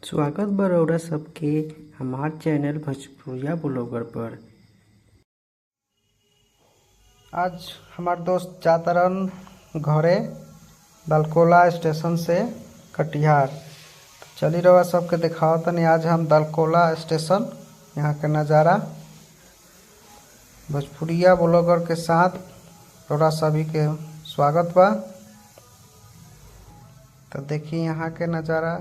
स्वागत बा रउरा सबके हमार चैनल भोजपुरिया ब्लॉगर पर। आज हमार दोस्त जाता रहन घरे दलकोला स्टेशन से कटिहार। तो चली रउरा सबके दिखाओ तनी आज हम दलकोला स्टेशन यहाँ के नज़ारा भोजपुरिया ब्लॉगर के साथ रउरा सभी के स्वागत बा। तो देखिए यहाँ के नज़ारा।